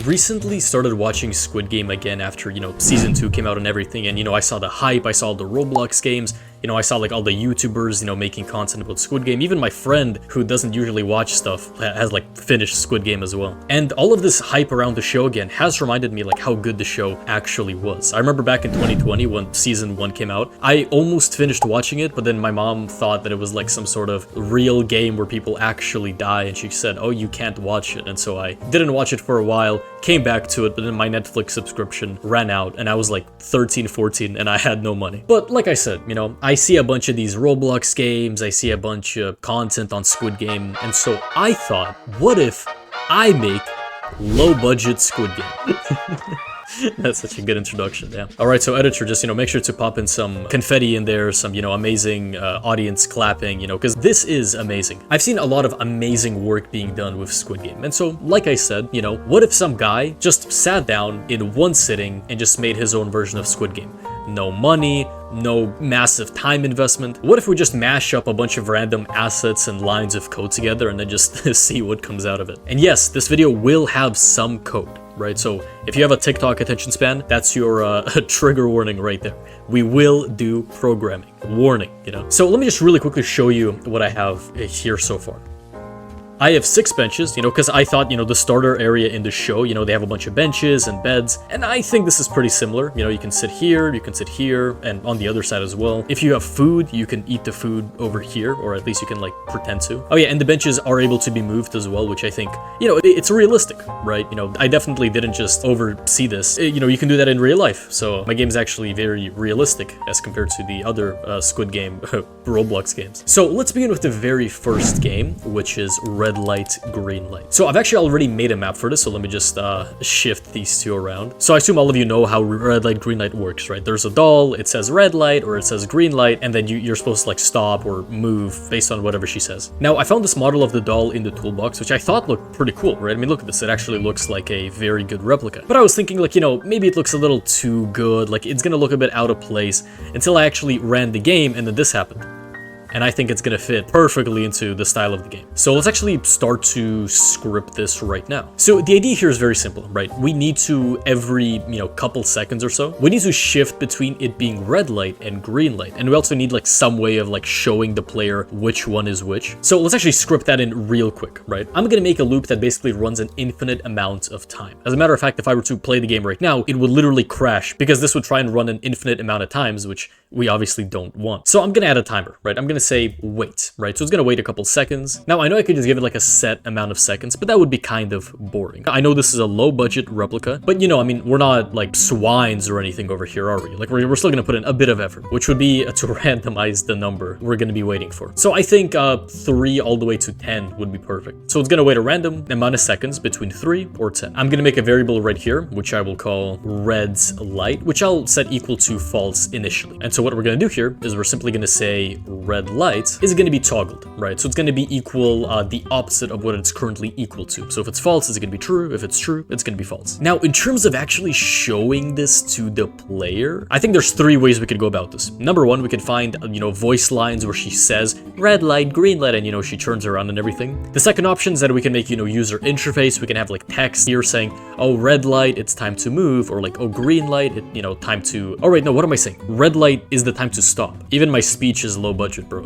recently started watching Squid Game again after, season 2 came out and everything, and, I saw the hype, I saw the Roblox games, I saw like all the YouTubers, making content about Squid Game. Even my friend who doesn't usually watch stuff has like finished Squid Game as well. And all of this hype around the show again has reminded me like how good the show actually was. I remember back in 2020 when season 1 came out, I almost finished watching it, but then my mom thought that it was like some sort of real game where people actually die, and she said, oh, you can't watch it. And so I didn't watch it for a while, came back to it, but then my Netflix subscription ran out and I was like 13, 14 and I had no money. But like I said, I see a bunch of these Roblox games, I see a bunch of content on Squid Game, and so I thought, what if I make low-budget Squid Game? That's such a good introduction, yeah. Alright, so editor, just, make sure to pop in some confetti in there, some, amazing audience clapping, because this is amazing. I've seen a lot of amazing work being done with Squid Game, and so, like I said, what if some guy just sat down in one sitting and just made his own version of Squid Game? No money, no massive time investment. What if we just mash up a bunch of random assets and lines of code together and then just see what comes out of it? And yes, this video will have some code, right? So if you have a TikTok attention span, that's your trigger warning right there. We will do programming. Warning, So let me just really quickly show you what I have here so far. I have 6 benches, because I thought, the starter area in the show, they have a bunch of benches and beds, and I think this is pretty similar. You can sit here, and on the other side as well. If you have food, you can eat the food over here, or at least you can, like, pretend to. Oh yeah, and the benches are able to be moved as well, which I think, it's realistic, right? I definitely didn't just oversee this. You can do that in real life, so my game is actually very realistic as compared to the other Squid Game Roblox games. So let's begin with the very first game, which is red light, green light. So I've actually already made a map for this, so let me just shift these two around. So I assume all of you know how red light, green light works, right? There's a doll, it says red light or it says green light, and then you're supposed to like stop or move based on whatever she says. Now, I found this model of the doll in the toolbox, which I thought looked pretty cool, right? I mean, look at this, it actually looks like a very good replica. But I was thinking like, maybe it looks a little too good, like it's gonna look a bit out of place, until I actually ran the game and then this happened. And I think it's gonna fit perfectly into the style of the game. So let's actually start to script this right now. So the idea here is very simple, right? We need to, every, couple seconds or so, we need to shift between it being red light and green light. And we also need like some way of like showing the player which one is which. So let's actually script that in real quick, right? I'm gonna make a loop that basically runs an infinite amount of time. As a matter of fact, if I were to play the game right now, it would literally crash because this would try and run an infinite amount of times, which we obviously don't want. So I'm gonna add a timer, right? I'm gonna say wait, right? So it's gonna wait a couple seconds. Now I know I could just give it like a set amount of seconds, but that would be kind of boring. I know this is a low budget replica, but I mean, we're not like swines or anything over here, are we? Like we're still gonna put in a bit of effort, which would be to randomize the number we're gonna be waiting for. So I think 3 all the way to 10 would be perfect. So it's gonna wait a random amount of seconds between 3 or 10. I'm gonna make a variable right here, which I will call red's light, which I'll set equal to false initially. And so what we're gonna do here is we're simply gonna say red light is gonna be toggled, right? So it's gonna be equal, the opposite of what it's currently equal to. So if it's false, it's gonna be true. If it's true, it's gonna be false. Now, in terms of actually showing this to the player, I think there's 3 ways we could go about this. Number 1, we could find, voice lines where she says red light, green light, and she turns around and everything. The second option is that we can make, user interface. We can have like text here saying, oh, red light, it's time to move, or like, oh, green light, time to, oh, wait, no, what am I saying? Red light is the time to stop. Even my speech is low budget, bro.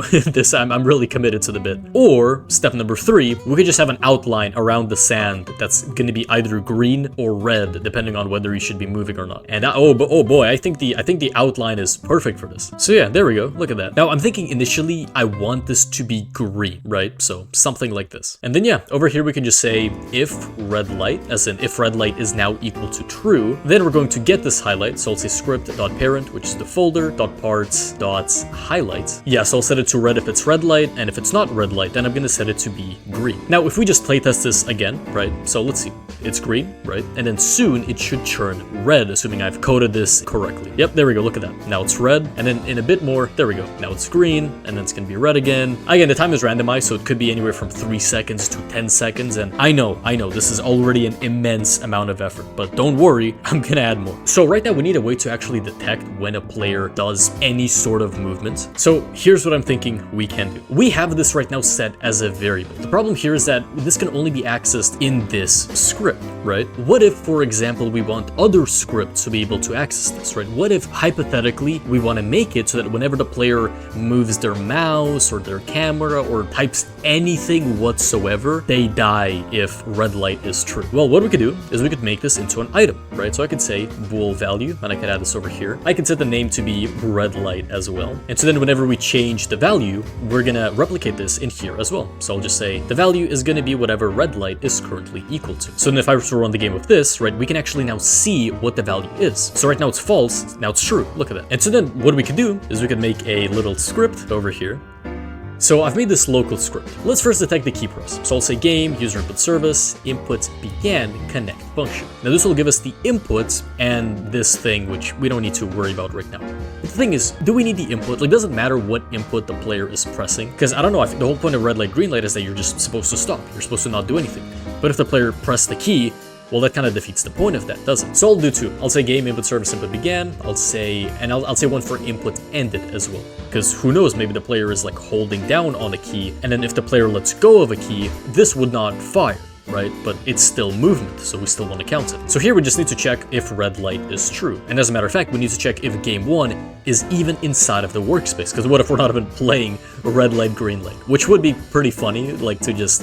I'm really committed to the bit. Or step number 3, we could just have an outline around the sand that's gonna be either green or red, depending on whether you should be moving or not. And oh boy, I think the outline is perfect for this. So yeah, there we go. Look at that. Now I'm thinking initially I want this to be green, right? So something like this. And then yeah, over here we can just say if red light, as in if red light is now equal to true, then we're going to get this highlight. So I'll say script.parent, which is the folder.parts.highlight. Yeah, so I'll set it to red if it's red light, and if it's not red light, then I'm gonna set it to be green. Now, if we just playtest this again, right? So let's see. It's green, right? And then soon it should turn red, assuming I've coded this correctly. Yep, there we go. Look at that. Now it's red, and then in a bit more, there we go. Now it's green, and then it's gonna be red again. Again, the time is randomized, so it could be anywhere from 3 seconds to 10 seconds. And I know, this is already an immense amount of effort, but don't worry, I'm gonna add more. So right now we need a way to actually detect when a player does cause any sort of movement. So here's what I'm thinking we can do. We have this right now set as a variable. The problem here is that this can only be accessed in this script, right? What if, for example, we want other scripts to be able to access this, right? What if, hypothetically, we want to make it so that whenever the player moves their mouse or their camera or types anything whatsoever, they die if red light is true? Well, what we could do is we could make this into an item, right? So I could say bool value, and I could add this over here. I can set the name to be red light as well. And so then whenever we change the value, we're gonna replicate this in here as well. So I'll just say the value is gonna be whatever red light is currently equal to. So then if I were to run the game with this, right, we can actually now see what the value is. So right now it's false, now it's true. Look at that. And so then what we could do is we could make a little script over here. So I've made this local script. Let's first detect the key press. So I'll say game, user input service, input began, connect function. Now this will give us the inputs and this thing, which we don't need to worry about right now. But the thing is, do we need the input? Like, does it matter what input the player is pressing? Because I don't know, I think the whole point of red light, green light is that you're just supposed to stop. You're supposed to not do anything. But if the player pressed the key, well, that kind of defeats the point of that, doesn't it? So I'll do two. I'll say game input service input began. I'll say one for input ended as well. Because who knows, maybe the player is like holding down on a key, and then if the player lets go of a key, this would not fire, right? But it's still movement, so we still want to count it. So here we just need to check if red light is true. And as a matter of fact, we need to check if game one is even inside of the workspace. Because what if we're not even playing red light, green light? Which would be pretty funny, like to just,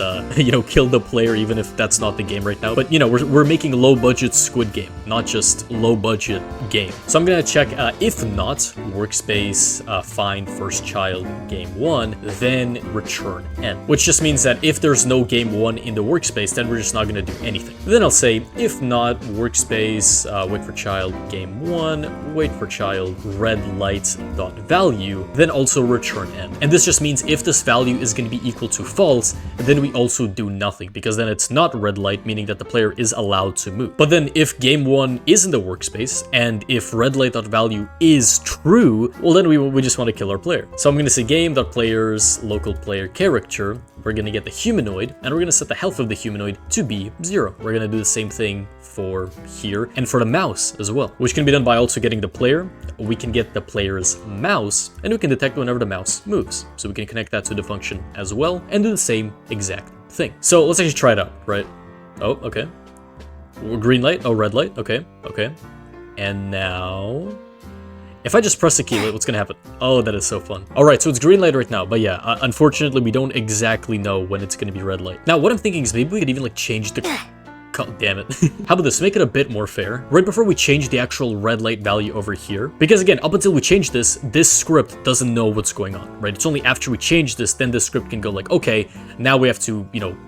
kill the player even if that's not the game right now. But, we're making low-budget Squid Game, not just low-budget game. So I'm gonna check if not, workspace, find first child, game one, then return end. Which just means that if there's no game one in the workspace, then we're just not gonna do anything. Then I'll say, if not, workspace, wait for child, game one, wait for child, red light dot value, then also return end. And this just means if this value is going to be equal to false, then we also do nothing, because then it's not red light, meaning that the player is allowed to move. But then if game one is in the workspace, and if red light dot value is true, well then we just want to kill our player. So I'm going to say game dot players local player character. We're going to get the humanoid, and we're going to set the health of the humanoid to be 0. We're going to do the same thing for here, and for the mouse as well, which can be done by also getting the player. We can get the player's mouse, and we can detect whenever the mouse moves. So we can connect that to the function as well, and do the same exact thing. So let's actually try it out, right? Oh, okay. Green light, oh, red light, okay, okay. And now... if I just press the key, what's gonna happen? Oh, that is so fun. All right, so it's green light right now, but yeah, unfortunately, we don't exactly know when it's gonna be red light. Now, what I'm thinking is maybe we could even like change the... God damn it. How about this? Make it a bit more fair. Right before we change the actual red light value over here. Because again, up until we change this script doesn't know what's going on, right? It's only after we change this, then the script can go like, okay, now we have to,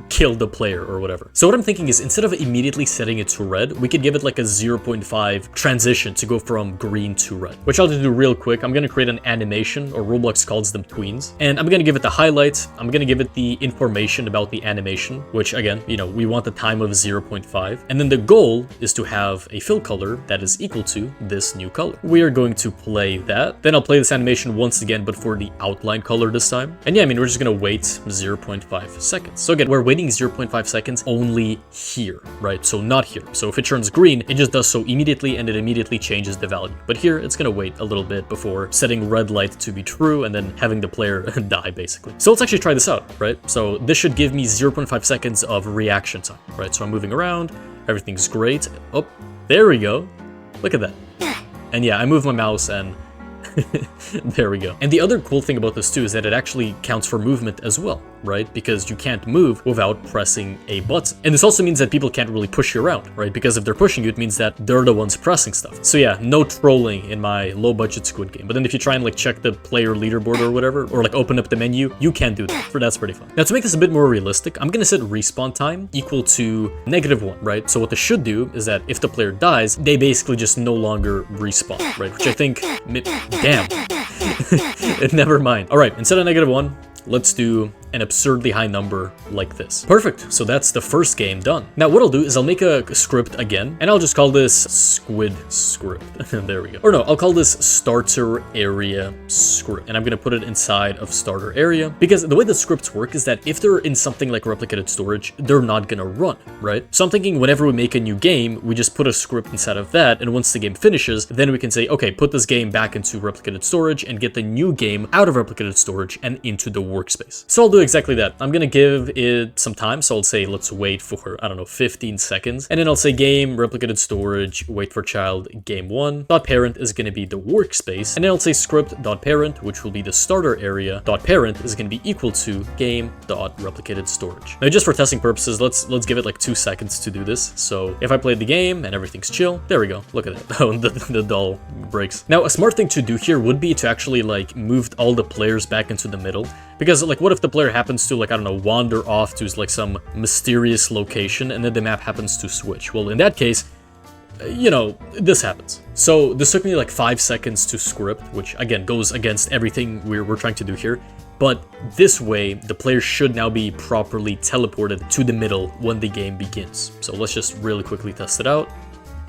kill the player or whatever. So what I'm thinking is instead of immediately setting it to red, we could give it like a 0.5 transition to go from green to red. Which I'll just do real quick. I'm going to create an animation, or Roblox calls them tweens. And I'm going to give it the highlight. I'm going to give it the information about the animation, which again, we want the time of 0.5. And then the goal is to have a fill color that is equal to this new color. We are going to play that. Then I'll play this animation once again, but for the outline color this time. And yeah, we're just going to wait 0.5 seconds. So again, we're waiting 0.5 seconds only here, right? So not here. So if it turns green, it just does so immediately, and it immediately changes the value. But here, it's going to wait a little bit before setting red light to be true and then having the player die, basically. So let's actually try this out, right? So this should give me 0.5 seconds of reaction time, right? So I'm moving around. Everything's great. Oh, there we go. Look at that. And yeah, I move my mouse and there we go. And the other cool thing about this too is that it actually counts for movement as well, right? Because you can't move without pressing a button. And this also means that people can't really push you around, right? Because if they're pushing you, it means that they're the ones pressing stuff. So yeah, no trolling in my low budget Squid Game. But then if you try and like check the player leaderboard or whatever, or like open up the menu, you can do that. That's pretty fun. Now to make this a bit more realistic, I'm gonna set respawn time equal to -1, right? So what this should do is that if the player dies, they basically just no longer respawn, right? Which I think, damn, never mind. All right, instead of -1, let's do an absurdly high number like this. Perfect. So that's the first game done. Now what I'll do is I'll make a script again, and I'll just call this Squid script. There we go. Or no, I'll call this starter area script, and I'm gonna put it inside of starter area, because the way the scripts work is that if they're in something like replicated storage, they're not gonna run, right? So I'm thinking whenever we make a new game, we just put a script inside of that, and once the game finishes, then we can say, okay, put this game back into replicated storage and get the new game out of replicated storage and into the workspace. So I'll do exactly that. I'm gonna give it some time, so I'll say let's wait for, I don't know, 15 seconds, and then I'll say game, replicated storage, wait for child, game 1, dot parent is gonna be the workspace, and then I'll say script dot parent, which will be the starter area, dot parent is gonna be equal to game dot replicated storage. Now just for testing purposes, let's give it like 2 seconds to do this. So if I played the game and everything's chill, there we go, look at that. Oh, the doll breaks. Now a smart thing to do here would be to actually like move all the players back into the middle, because like what if the player happens to, like, I don't know, wander off to like some mysterious location and then the map happens to switch? Well, in that case, you know, this happens. So this took me like 5 seconds to script, which again goes against everything we're trying to do here. But this way, the player should now be properly teleported to the middle when the game begins. So let's just really quickly test it out.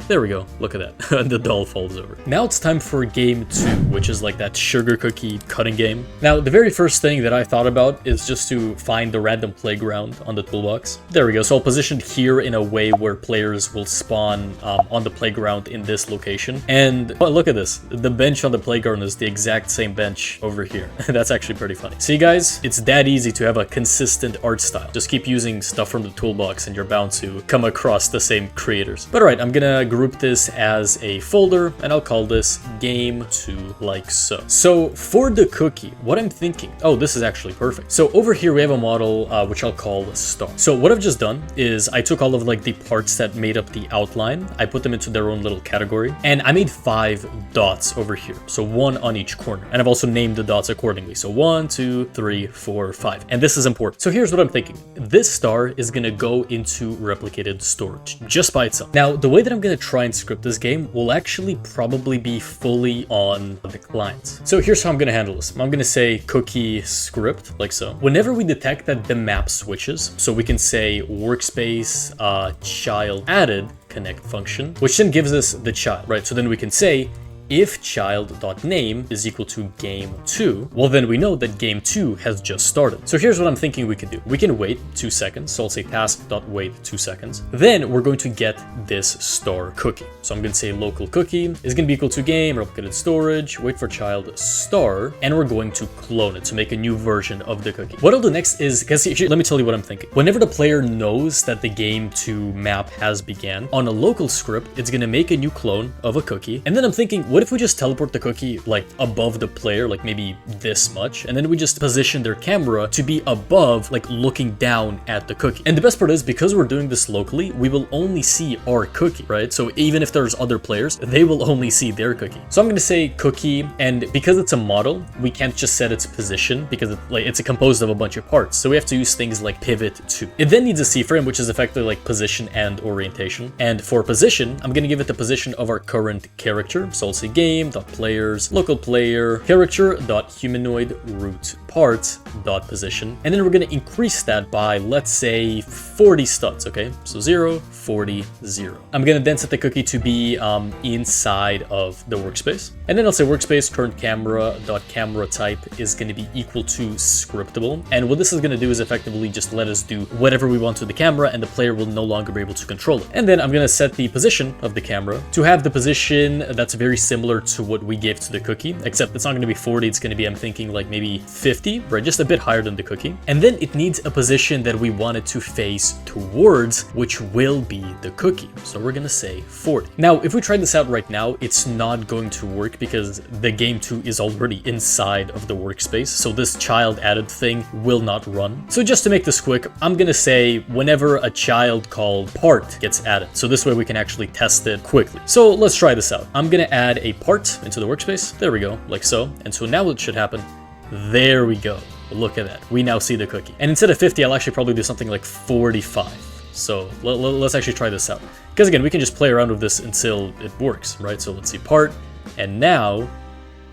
There we go, look at that, the doll falls over. Now it's time for game 2, which is like that sugar cookie cutting game. Now, the very first thing that I thought about is just to find the random playground on the toolbox. There we go, so I'll position it here in a way where players will spawn on the playground in this location. And oh, look at this, the bench on the playground is the exact same bench over here. That's actually pretty funny. See guys, it's that easy to have a consistent art style. Just keep using stuff from the toolbox and you're bound to come across the same creators. But alright, I'm gonna group this as a folder, and I'll call this game 2 like so. So for the cookie, what I'm thinking, oh, this is actually perfect. So over here we have a model which I'll call star. So what I've just done is I took all of like the parts that made up the outline, I put them into their own little category, and I made 5 dots over here, so 1 on each corner, and I've also named the dots accordingly. So 1, 2, 3, 4, 5, and this is important. So here's what I'm thinking. This star is gonna go into replicated storage just by itself. Now the way that I'm gonna try and script this game will actually probably be fully on the client. So here's how I'm gonna handle this. I'm gonna say cookie script like so. Whenever we detect that the map switches, so we can say workspace child added connect function, which then gives us the child, right? So then we can say if child.name is equal to game 2, well then we know that game 2 has just started. So here's what I'm thinking we can do. We can wait 2 seconds, so I'll say task.wait 2 seconds. Then we're going to get this star cookie. So I'm going to say local cookie is going to be equal to game, replicated storage, wait for child star, and we're going to clone it to make a new version of the cookie. What I'll do next is, because let me tell you what I'm thinking. Whenever the player knows that the game 2 map has began, on a local script, it's going to make a new clone of a cookie, and then I'm thinking, what if we just teleport the cookie like above the player, like maybe this much, and then we just position their camera to be above, like looking down at the cookie. And the best part is, because we're doing this locally, we will only see our cookie, right? So even if there's other players, they will only see their cookie. So I'm going to say cookie, and because it's a model, we can't just set its position because it's composed of a bunch of parts. So we have to use things like pivot to. It then needs a C-frame, which is effectively like position and orientation. And for position, I'm going to give it the position of our current character. So I'll say game.players, local player, character.humanoid root part dot position, and then we're going to increase that by, let's say, 40 studs. Okay, so 0, 40, 0. I'm going to then set the cookie to be inside of the workspace, and then I'll say workspace current camera dot camera type is going to be equal to scriptable. And what this is going to do is effectively just let us do whatever we want to the camera, and the player will no longer be able to control it. And then I'm going to set the position of the camera to have the position that's very similar to what we gave to the cookie, except it's not going to be 40, it's going to be, I'm thinking, like maybe 50, right? Just a bit higher than the cookie. And then it needs a position that we want it to face towards, which will be the cookie. So we're going to say 40. Now, if we try this out right now, it's not going to work because the game 2 is already inside of the workspace. So this child added thing will not run. So just to make this quick, I'm going to say whenever a child called part gets added. So this way we can actually test it quickly. So let's try this out. I'm going to add a part into the workspace. There we go, like so. And so now it should happen. There we go. Look at that. We now see the cookie. And instead of 50, I'll actually probably do something like 45. So let's actually try this out. Because again, we can just play around with this until it works, right? So let's see part. And now,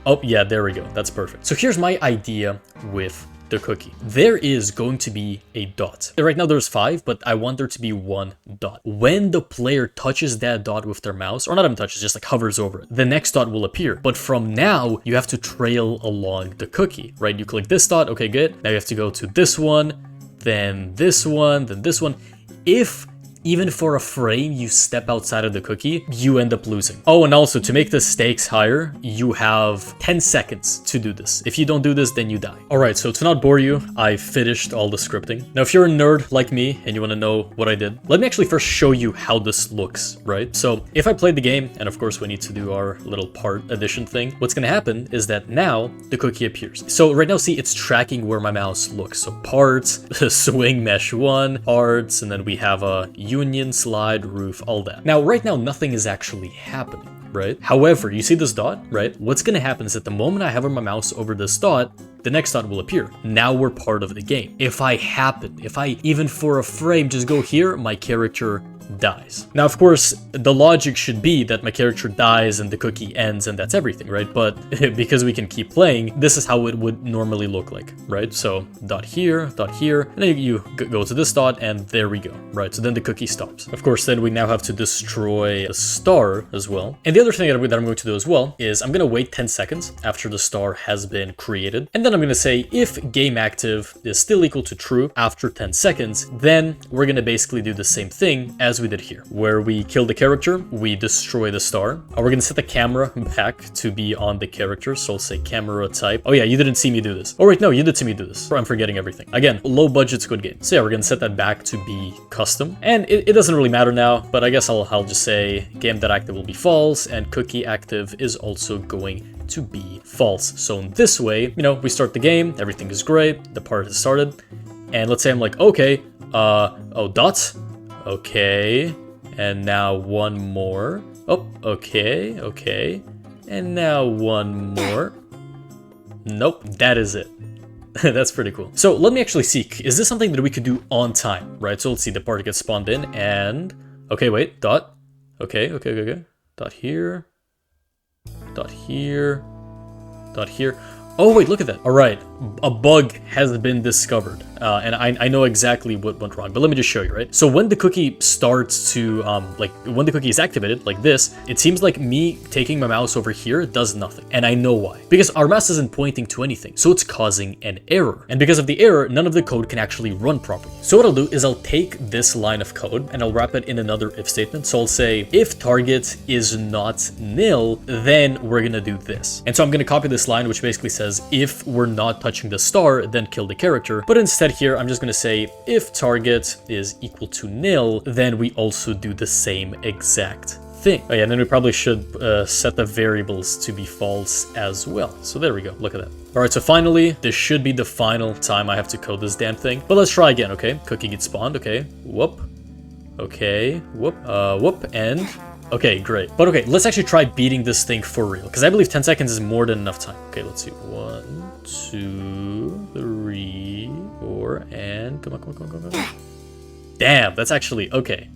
oh yeah, there we go. That's perfect. So here's my idea with the cookie, there is going to be a dot. Right now there's 5, but I want there to be 1 dot. When the player touches that dot with their mouse, or not even touches, just like hovers over it, the next dot will appear. But from now, you have to trail along the cookie, right? You click this dot, okay, good. Now you have to go to this one, then this one, then this one. If even for a frame you step outside of the cookie, you end up losing. Oh, and also to make the stakes higher, you have 10 seconds to do this. If you don't do this, then you die. All right, so to not bore you, I finished all the scripting. Now, if you're a nerd like me and you want to know what I did, let me actually first show you how this looks, right? So if I played the game, and of course we need to do our little part addition thing, what's going to happen is that now the cookie appears. So right now, see, it's tracking where my mouse looks. So parts, swing, mesh 1, parts, and then we have a union, slide, roof, all that. Now, right now, nothing is actually happening, right? However, you see this dot, right? What's gonna happen is that the moment I hover my mouse over this dot, the next dot will appear. Now we're part of the game. If I even for a frame just go here, my character dies. Now, of course, the logic should be that my character dies and the cookie ends and that's everything, right? But because we can keep playing, this is how it would normally look like, right? So dot here, and then you go to this dot and there we go, right? So then the cookie stops. Of course, then we now have to destroy the star as well. And the other thing that I'm going to do as well is I'm going to wait 10 seconds after the star has been created. And then I'm going to say if game active is still equal to true after 10 seconds, then we're going to basically do the same thing as we did here, where we kill the character, we destroy the star. We're going to set the camera back to be on the character. So I'll say camera type. Oh yeah, you didn't see me do this. Oh wait, no, you did see me do this. I'm forgetting everything. Again, low budget Squid Game. So yeah, we're going to set that back to be custom. And it doesn't really matter now, but I guess I'll just say game.active will be false and cookie active is also going to be false. So in this way, you know, we start the game, everything is great, the part has started, and let's say I'm like, okay, oh, dots. Okay, and now one more. Oh, okay, and now one more. Nope, that is it. That's pretty cool. So let me actually see, is this something that we could do on time, right? So let's see, the part gets spawned in and, okay, wait, dot. Okay. Dot here, dot here, dot here. Oh wait, look at that. All right, a bug has been discovered. And I know exactly what went wrong, but let me just show you, right? So when the cookie starts to, when the cookie is activated, like this, it seems like me taking my mouse over here does nothing. And I know why. Because our mouse isn't pointing to anything, so it's causing an error. And because of the error, none of the code can actually run properly. So what I'll do is I'll take this line of code and I'll wrap it in another if statement. So I'll say, if target is not nil, then we're gonna do this. And so I'm gonna copy this line, which basically says, if we're not touching the star, then kill the character. But instead here, I'm just going to say if target is equal to nil, then we also do the same exact thing. Oh yeah, and then we probably should set the variables to be false as well. So there we go. Look at that. All right, so finally, this should be the final time I have to code this damn thing. But let's try again, okay? Cookie gets spawned, okay. Whoop. Okay. Whoop. Whoop. And... okay, great. But okay, let's actually try beating this thing for real, because I believe 10 seconds is more than enough time. Okay, let's see. 1, 2, 3, 4, and come on. Damn, that's actually okay.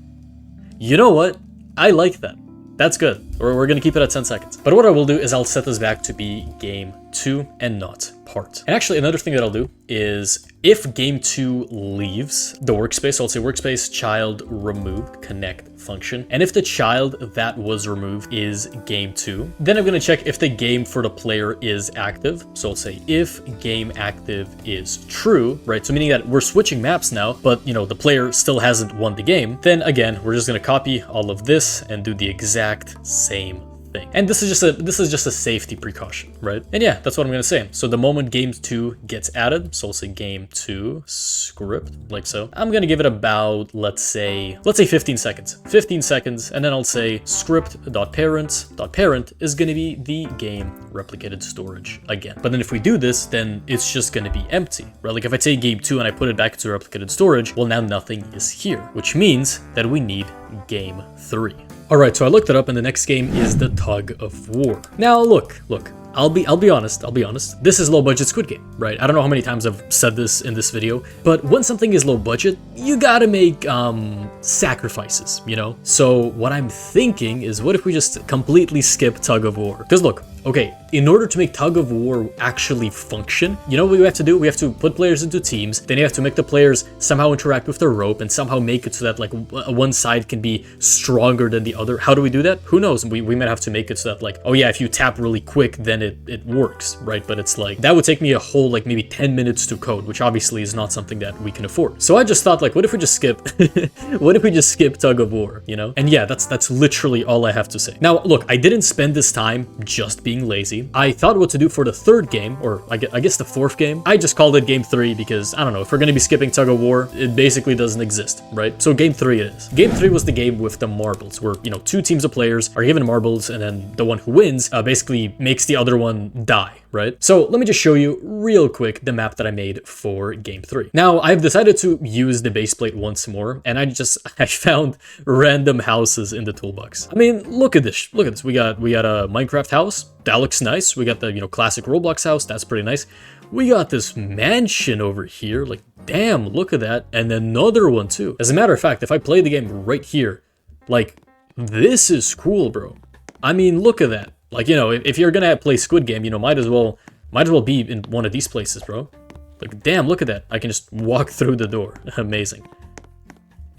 You know what? I like that. That's good. We're gonna keep it at 10 seconds. But what I will do is I'll set this back to be game 2 and not part. And actually, another thing that I'll do is if game 2 leaves the workspace, so I'll say workspace child removed connect function. And if the child that was removed is game 2, then I'm going to check if the game for the player is active. So I'll say if game active is true, right? So meaning that we're switching maps now, but you know, the player still hasn't won the game. Then again, we're just going to copy all of this and do the exact same thing. And this is just a safety precaution, right? And yeah, that's what I'm gonna say. So the moment game 2 gets added, so I'll say game 2 script, like so. I'm gonna give it about, let's say 15 seconds. 15 seconds, and then I'll say script.parent is gonna be the game replicated storage again. But then if we do this, then it's just gonna be empty, right? Like if I take game 2 and I put it back into replicated storage, well, now nothing is here, which means that we need game 3. All right, so I looked it up, and the next game is the Tug of War. Now, look. I'll be honest. This is low budget Squid Game, right? I don't know how many times I've said this in this video, but when something is low budget, you gotta make sacrifices, you know? So what I'm thinking is, what if we just completely skip Tug of War? Because look, okay, in order to make tug of war actually function, you know what we have to do? We have to put players into teams, then you have to make the players somehow interact with the rope and somehow make it so that like one side can be stronger than the other. How do we do that? Who knows? We might have to make it so that like, oh yeah, if you tap really quick, then it works, right? But it's like, that would take me a whole like maybe 10 minutes to code, which obviously is not something that we can afford. So I just thought like, what if we just skip, what if we just skip tug of war, you know? And yeah, that's literally all I have to say. Now, look, I didn't spend this time just being lazy. I thought what to do for the third game, or I guess the fourth game. I just called it game 3 because, I don't know, if we're gonna be skipping tug of war, it basically doesn't exist, right? So game 3 it is. Game 3 was the game with the marbles, where, you know, 2 teams of players are given marbles, and then the one who wins basically makes the other one die, right? So let me just show you real quick the map that I made for game 3. Now, I've decided to use the base plate once more, and I found random houses in the toolbox. I mean, look at this. Look at this. We got a Minecraft house. That looks nice. We got the, you know, classic Roblox house. That's pretty nice. We got this mansion over here. Like, damn, look at that. And another one too. As a matter of fact, if I play the game right here, like, this is cool, bro. I mean, look at that. Like, you know, if you're gonna play Squid Game, you know, might as well be in one of these places, bro. Like, damn, look at that. I can just walk through the door. Amazing.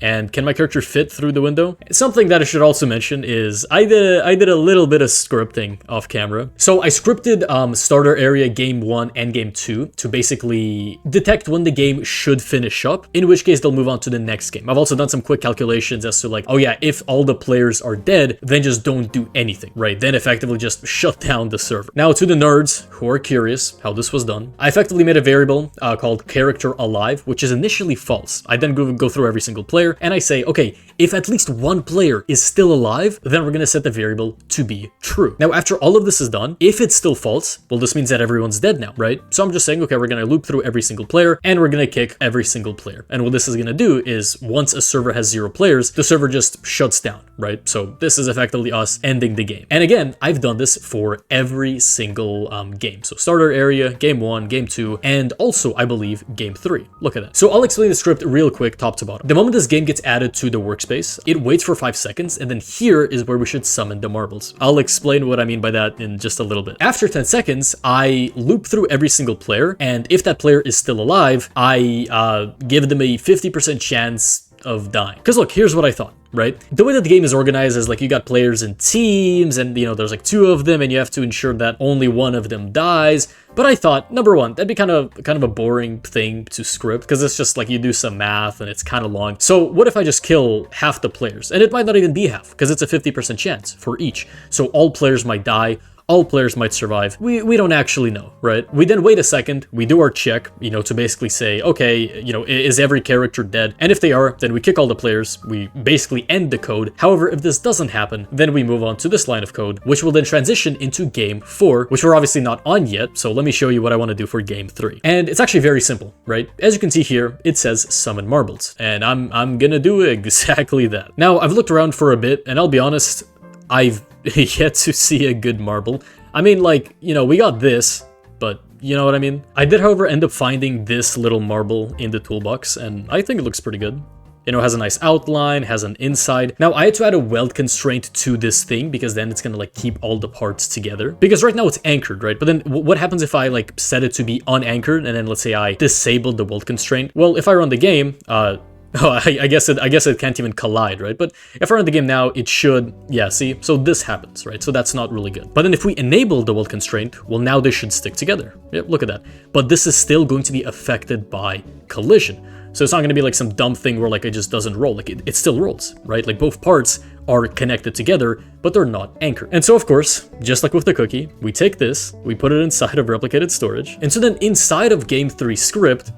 And can my character fit through the window? Something that I should also mention is I did a little bit of scripting off camera. So I scripted starter area game 1 and game 2 to basically detect when the game should finish up, in which case they'll move on to the next game. I've also done some quick calculations as to like, oh yeah, if all the players are dead, then just don't do anything, right? Then effectively just shut down the server. Now, to the nerds who are curious how this was done, I effectively made a variable called character alive, which is initially false. I then go through every single player, and I say, okay, if at least one player is still alive, then we're gonna set the variable to be true. Now, after all of this is done, if it's still false, well, this means that everyone's dead now, right? So I'm just saying, okay, we're gonna loop through every single player, and we're gonna kick every single player. And what this is gonna do is, once a server has 0 players, the server just shuts down, right? So this is effectively us ending the game. And again, I've done this for every single game. So starter area, game 1, game 2, and also, I believe, game 3. Look at that. So I'll explain the script real quick, top to bottom. The moment this game gets added to the workspace, it waits for 5 seconds, and then here is where we should summon the marbles. I'll explain what I mean by that in just a little bit. After 10 seconds, I loop through every single player, and if that player is still alive, I give them a 50% chance of dying. Because look, here's what I thought. Right? The way that the game is organized is like you got players in teams, and you know there's like 2 of them, and you have to ensure that only one of them dies. But I thought, number one, that'd be kind of a boring thing to script, because it's just like you do some math and it's kind of long. So what if I just kill half the players? And it might not even be half, because it's a 50% chance for each. So all players might die. All players might survive. We don't actually know, right? We then wait a second, we do our check, you know, to basically say, okay, you know, is every character dead? And if they are, then we kick all the players, we basically end the code. However, if this doesn't happen, then we move on to this line of code, which will then transition into game 4, which we're obviously not on yet, so let me show you what I want to do for game 3. And it's actually very simple, right? As you can see here, it says summon marbles, and I'm gonna do exactly that. Now, I've looked around for a bit, and I'll be honest, I've yet to see a good marble. I mean, like, you know, we got this, but you know what I mean? I did, however, end up finding this little marble in the toolbox, and I think it looks pretty good. You know, it has a nice outline, has an inside. Now, I had to add a weld constraint to this thing, because then it's gonna, like, keep all the parts together. Because right now it's anchored, right? But then what happens if I, like, set it to be unanchored, and then, let's say, I disabled the weld constraint? Well, if I run the game, oh, I guess it can't even collide, right? But if I run the game now, it should, yeah, see? So this happens, right? So that's not really good. But then if we enable the weld constraint, well, now they should stick together. Yep, look at that. But this is still going to be affected by collision. So it's not going to be like some dumb thing where like it just doesn't roll. Like it still rolls, right? Like both parts are connected together, but they're not anchored. And so, of course, just like with the cookie, we take this, we put it inside of replicated storage. And so then inside of game 3 script,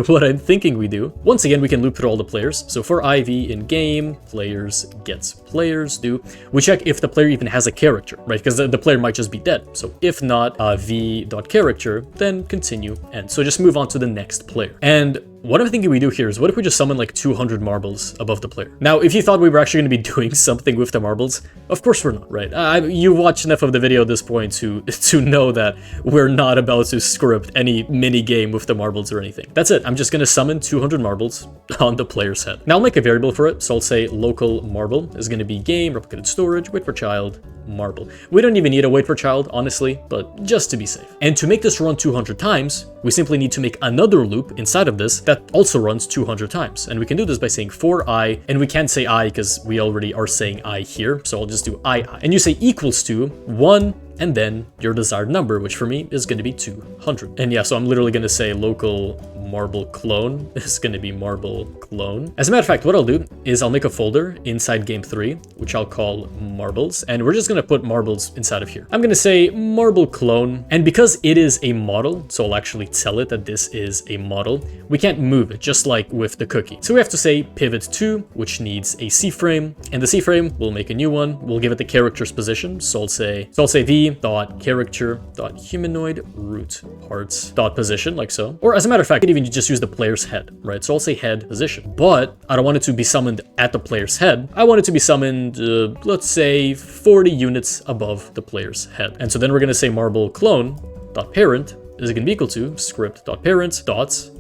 what I'm thinking we do, once again, we can loop through all the players. So for IV in game, players gets players do, we check if the player even has a character, right? Because the player might just be dead. So if not, v.character, then continue. And so just move on to the next player. And what I'm thinking we do here is, what if we just summon like 200 marbles above the player? Now, if you thought we were actually going to be doing something with the marbles, of course we're not, right? You watched enough of the video at this point to know that we're not about to script any mini game with the marbles or anything. That's it. I'm just going to summon 200 marbles on the player's head. Now I'll make a variable for it. So I'll say local marble is going to be game, replicated storage, wait for child, marble. We don't even need a wait per child, honestly, but just to be safe. And to make this run 200 times, we simply need to make another loop inside of this that also runs 200 times. And we can do this by saying for I, and we can't say I because we already are saying I here, so I'll just do I. And you say equals to 1, and then your desired number, which for me is going to be 200. And yeah, so I'm literally going to say local marble clone is going to be marble clone. As a matter of fact, what I'll do is I'll make a folder inside game 3, which I'll call marbles, and we're just going to put marbles inside of here. I'm going to say marble clone, and because it is a model, so I'll actually tell it that this is a model, we can't move it, just like with the cookie. So we have to say pivot to, which needs a C frame, and the C frame, we'll make a new one. We'll give it the character's position. So I'll say the dot character dot humanoid root parts dot position, like so. Or as a matter of fact, you can even just use the player's head, right? So I'll say head position, but I don't want it to be summoned at the player's head. I want it to be summoned, let's say 40 units above the player's head. And so then we're going to say marble clone dot parent is going to be equal to script dot parent dots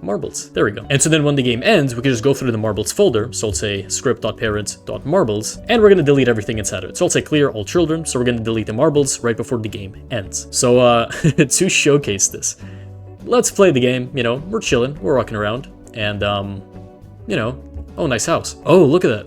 marbles. There we go. And so then when the game ends, we can just go through the marbles folder. So I'll say script.parent.marbles, and we're going to delete everything inside of it. So I'll say clear all children. So we're going to delete the marbles right before the game ends. So to showcase this, let's play the game. You know, we're chilling, we're walking around, and you know, oh, nice house. Oh, look at that.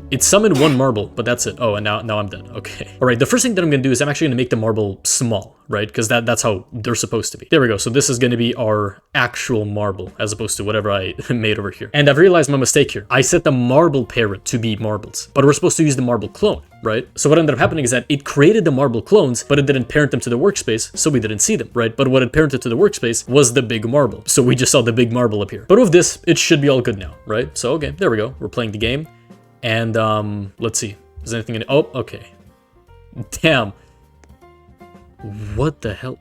It summoned 1 marble, but that's it. Oh, and now I'm dead. Okay. All right, the first thing that I'm going to do is I'm actually going to make the marble small, right? Because that's how they're supposed to be. There we go. So this is going to be our actual marble as opposed to whatever I made over here. And I've realized my mistake here. I set the marble parent to be marbles, but we're supposed to use the marble clone, right? So what ended up happening is that it created the marble clones, but it didn't parent them to the workspace, so we didn't see them, right? But what it parented to the workspace was the big marble. So we just saw the big marble appear. But with this, it should be all good now, right? So, okay, there we go. We're playing the game. And let's see. Is anything in it? Oh, okay. Damn. What the hell?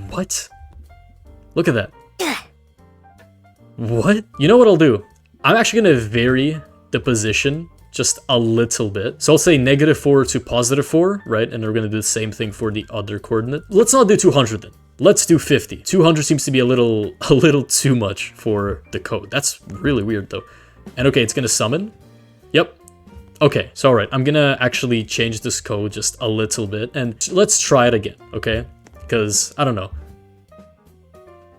What? Look at that. What? You know what I'll do? I'm actually gonna vary the position just a little bit. So I'll say -4 to +4, right? And we're gonna do the same thing for the other coordinate. Let's not do 200 then. Let's do 50. 200 seems to be a little too much for the code. That's really weird though. And okay, it's gonna summon. Yep. Okay, so all right, I'm gonna actually change this code just a little bit, and let's try it again, okay? Because, I don't know.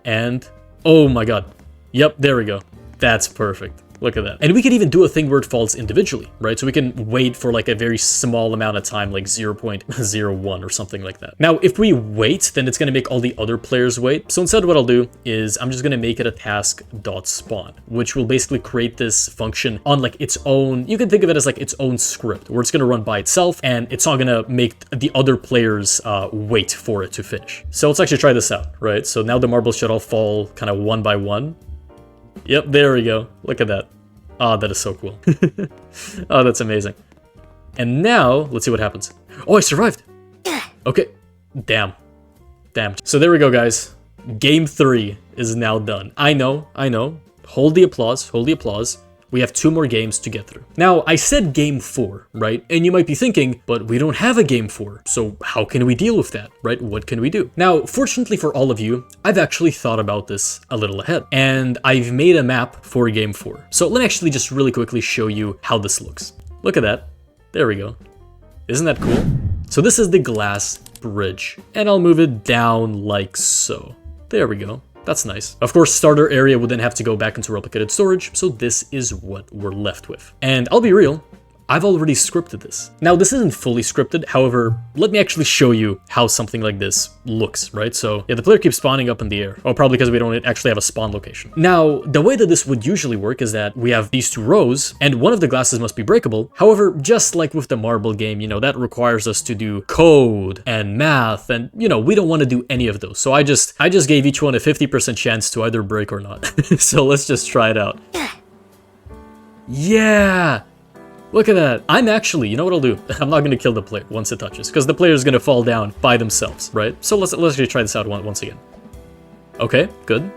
And, oh my god. Yep, there we go. That's perfect. Look at that. And we could even do a thing where it falls individually, right? So we can wait for like a very small amount of time, like 0.01 or something like that. Now, if we wait, then it's going to make all the other players wait. So instead what I'll do is I'm just going to make it a task.spawn, which will basically create this function on like its own, you can think of it as like its own script where it's going to run by itself and it's not going to make the other players wait for it to finish. So let's actually try this out, right? So now the marbles should all fall kind of one by one. Yep, there we go. Look at that. Oh, that is so cool. Oh, that's amazing. And now, let's see what happens. Oh, I survived. Okay. Damn. So there we go, guys. Game 3 is now done. I know. Hold the applause. We have 2 more games to get through. Now, I said game 4, right? And you might be thinking, but we don't have a game 4. So how can we deal with that, right? What can we do? Now, fortunately for all of you, I've actually thought about this a little ahead. And I've made a map for game 4. So let me actually just really quickly show you how this looks. Look at that. There we go. Isn't that cool? So this is the glass bridge. And I'll move it down like so. There we go. That's nice. Of course, starter area would then have to go back into replicated storage, so this is what we're left with. And I'll be real, I've already scripted this. Now, this isn't fully scripted, however, let me actually show you how something like this looks, right? So, yeah, the player keeps spawning up in the air. Oh, probably because we don't actually have a spawn location. Now, the way that this would usually work is that we have these 2 rows, and one of the glasses must be breakable. However, just like with the marble game, you know, that requires us to do code and math, and, you know, we don't want to do any of those. So I just gave each one a 50% chance to either break or not. So let's just try it out. Yeah! Look at that. I'm actually, you know what I'll do? I'm not going to kill the player once it touches, because the player is going to fall down by themselves, right? So let's actually try this out once again. Okay, good.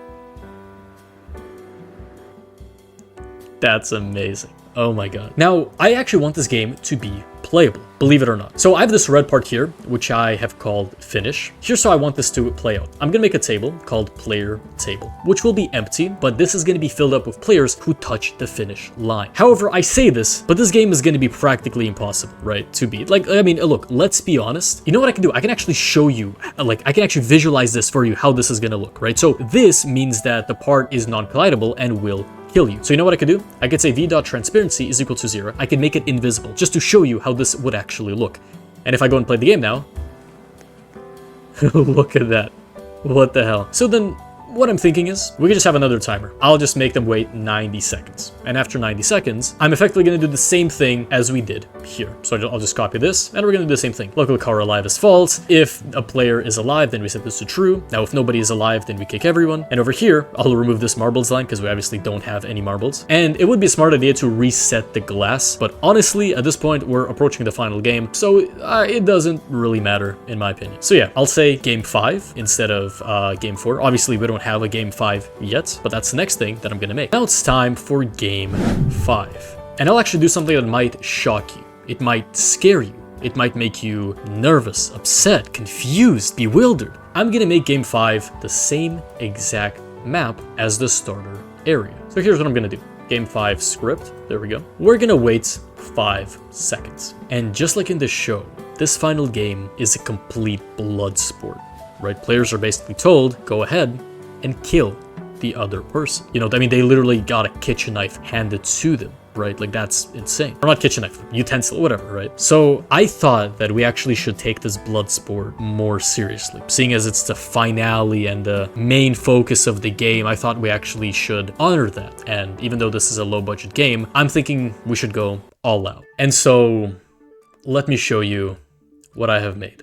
That's amazing. Oh my god. Now, I actually want this game to be playable, believe it or not. So I have this red part here, which I have called finish. Here's how I want this to play out. I'm gonna make a table called player table, which will be empty, but this is gonna be filled up with players who touch the finish line. However, I say this, but this game is gonna be practically impossible, right, to beat. Like, I mean, look, let's be honest. You know what I can do? I can actually show you, like, I can actually visualize this for you, how this is gonna look, right? So this means that the part is non-collidable and will kill you. So you know what I could do? I could say v.transparency is equal to 0. I could make it invisible just to show you how this would actually look. And if I go and play the game now, look at that. What the hell? So then what I'm thinking is we could just have another timer. I'll just make them wait 90 seconds. And after 90 seconds, I'm effectively going to do the same thing as we did here. So I'll just copy this and we're going to do the same thing. Local car alive is false. If a player is alive, then we set this to true. Now, if nobody is alive, then we kick everyone. And over here, I'll remove this marbles line because we obviously don't have any marbles. And it would be a smart idea to reset the glass. But honestly, at this point, we're approaching the final game. So it doesn't really matter in my opinion. So yeah, I'll say game 5 instead of game 4. Obviously, we don't have a game 5 yet, but that's the next thing that I'm gonna make. Now it's time for game 5. And I'll actually do something that might shock you. It might scare you. It might make you nervous, upset, confused, bewildered. I'm gonna make game 5 the same exact map as the starter area. So here's what I'm gonna do. Game 5 script, there we go. We're gonna wait 5 seconds. And just like in the show, this final game is a complete blood sport, right? Players are basically told, go ahead and kill the other person. You know, I mean, they literally got a kitchen knife handed to them, right? Like, that's insane. Or not kitchen knife, utensil, whatever, right? So I thought that we actually should take this blood sport more seriously. Seeing as it's the finale and the main focus of the game, I thought we actually should honor that. And even though this is a low budget game, I'm thinking we should go all out. And so let me show you what I have made.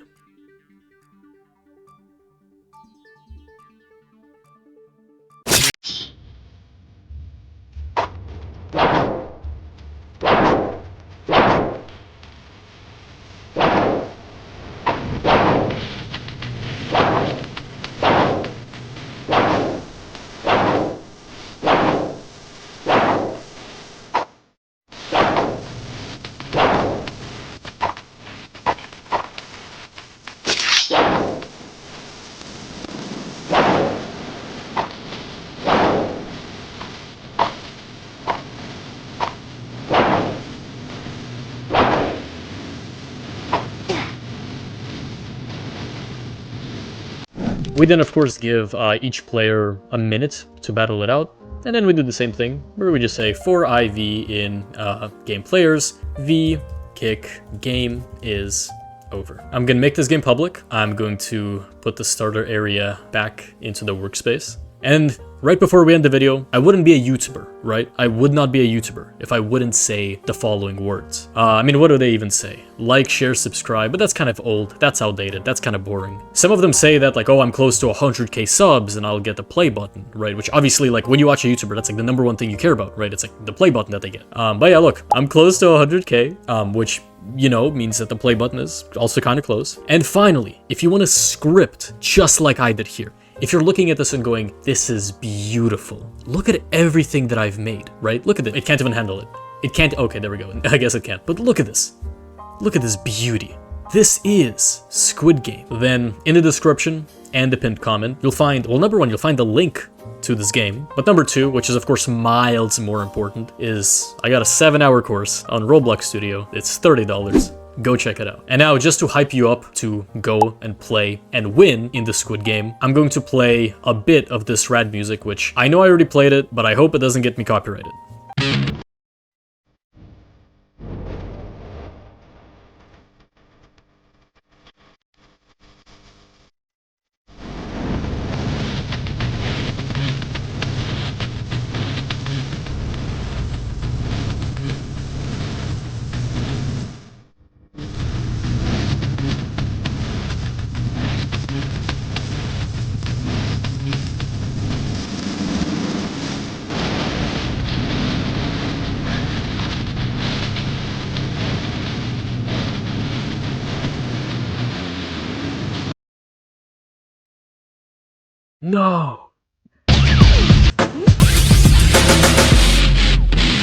We then, of course, give each player a minute to battle it out, and then we do the same thing, where we just say for IV in game players, V, kick, game is over. I'm gonna make this game public. I'm going to put the starter area back into the workspace. And right before we end the video, I wouldn't be a YouTuber, right? I would not be a YouTuber if I wouldn't say the following words. I mean, what do they even say? Like, share, subscribe, but that's kind of old. That's outdated. That's kind of boring. Some of them say that, like, oh, I'm close to 100k subs and I'll get the play button, right? Which obviously, like, when you watch a YouTuber, that's like the number one thing you care about, right? It's like the play button that they get. But yeah, look, I'm close to 100k, which, you know, means that the play button is also kind of close. And finally, if you want to script just like I did here, if you're looking at this and going, this is beautiful, look at everything that I've made, right? Look at it. It can't even handle it. It can't. Okay, there we go. I guess it can't. But look at this. Look at this beauty. This is Squid Game. Then in the description and the pinned comment, you'll find, well, number one, you'll find the link to this game. But number two, which is of course miles more important, is I got a 7-hour course on Roblox Studio. It's $30. Go check it out. And now, just to hype you up to go and play and win in the Squid Game, I'm going to play a bit of this rad music, which I know I already played it, but I hope it doesn't get me copyrighted. No!